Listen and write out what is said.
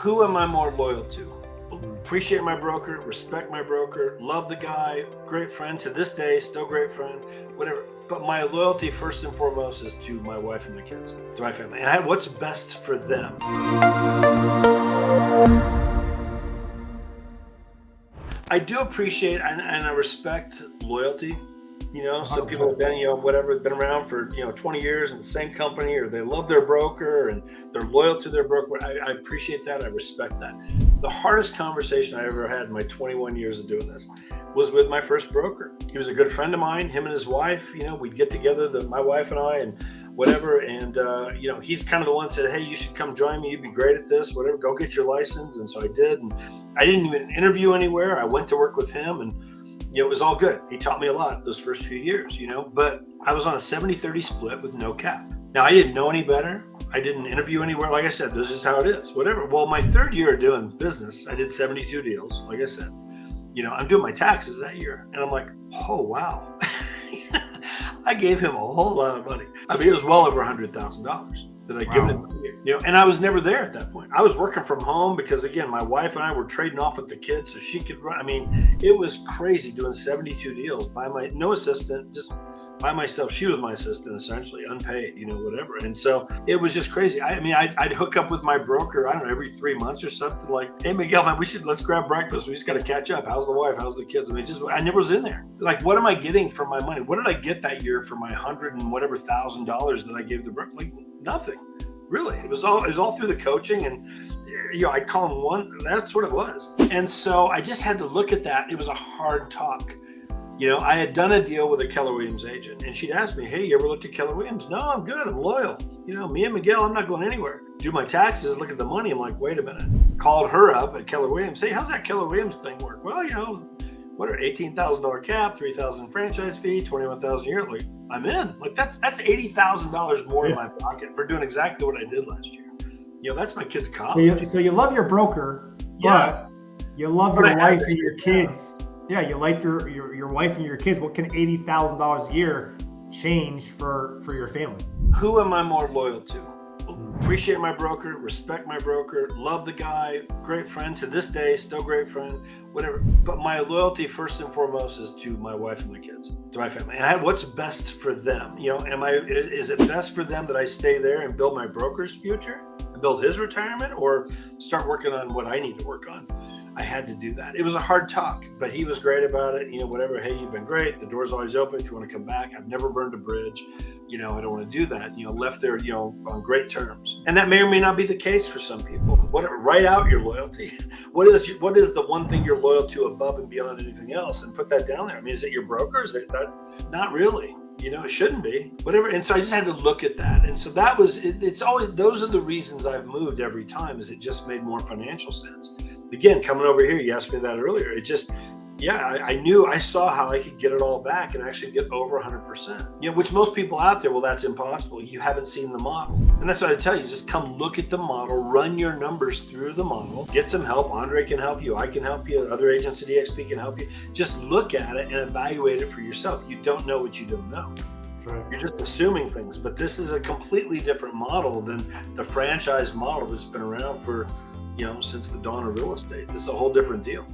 Who am I more loyal to? Mm. Appreciate my broker, respect my broker, love the guy, great friend to this day, still great friend, whatever. But my loyalty first and foremost is to my wife and my kids, to my family, and what's best for them. I do appreciate and I respect loyalty. Some people have 100%. been, whatever, been around for, 20 years in the same company, or they love their broker and they're loyal to their broker. I appreciate that. I respect that. The hardest conversation I ever had in my 21 years of doing this was with my first broker. He was a good friend of mine, him and his wife, we'd get together, my wife and I, and whatever. And, he's kind of the one that said, hey, you should come join me. You'd be great at this, whatever, go get your license. And so I did. And I didn't even interview anywhere. I went to work with him, and it was all good. He taught me a lot those first few years, but I was on a 70-30 split with no cap. Now, I didn't know any better. I didn't interview anywhere. Like I said, this is how it is, whatever. Well, my third year of doing business, I did 72 deals. Like I said, I'm doing my taxes that year. And I'm like, oh, wow. I gave him a whole lot of money. I mean, it was well over $100,000 that I given him. And I was never there at that point. I was working from home because, again, my wife and I were trading off with the kids so she could run. I mean, it was crazy doing 72 deals by no assistant, just by myself. She was my assistant, essentially, unpaid, whatever. And so it was just crazy. I'd hook up with my broker, I don't know, every 3 months or something, like, hey, Miguel, man, let's grab breakfast. We just got to catch up. How's the wife? How's the kids? I never was in there. Like, what am I getting for my money? What did I get that year for my $100,000 that I gave the broker? Like, nothing. Really, it was all through the coaching, and I call him one. That's what it was. And so I just had to look at that. It was a hard talk. I had done a deal with a Keller Williams agent, and she'd asked me, hey, you ever looked at Keller Williams? No, I'm good. I'm loyal. Me and Miguel, I'm not going anywhere. Do my taxes, look at the money. I'm like, wait a minute. Called her up at Keller Williams. Hey, how's that Keller Williams thing work? Well, what are $18,000 cap, $3,000 franchise fee, $21,000 a year? Like, I'm in. Like, that's $80,000 more in my pocket for doing exactly what I did last year. That's my kid's college. So you love your broker, but you love your wife and your kids. Yeah, you like your wife and your kids. What can $80,000 a year change for your family? Who am I more loyal to? Appreciate my broker, respect my broker, love the guy, great friend to this day, still great friend, whatever. But my loyalty first and foremost is to my wife and my kids, to my family, and what's best for them. Is it best for them that I stay there and build my broker's future, and build his retirement, or start working on what I need to work on? I had to do that. It was a hard talk, but he was great about it. Whatever. Hey, you've been great. The door's always open if you want to come back. I've never burned a bridge. I don't want to do that. Left there, on great terms. And that may or may not be the case for some people. Write out your loyalty. What is the one thing you're loyal to above and beyond anything else? And put that down there. I mean, is it your broker? Is it that? Not really. It shouldn't be, whatever. And so I just had to look at that. And so that was, it's always, those are the reasons I've moved every time, is it just made more financial sense. Again, coming over here, you asked me that earlier. It just, I saw how I could get it all back and actually get over 100%. Which most people out there, well, that's impossible. You haven't seen the model. And that's what I tell you, just come look at the model, run your numbers through the model, get some help. Andre can help you. I can help you. Other agents at eXp can help you. Just look at it and evaluate it for yourself. You don't know what you don't know. Right. You're just assuming things, but this is a completely different model than the franchise model that's been around for, since the dawn of real estate. This is a whole different deal.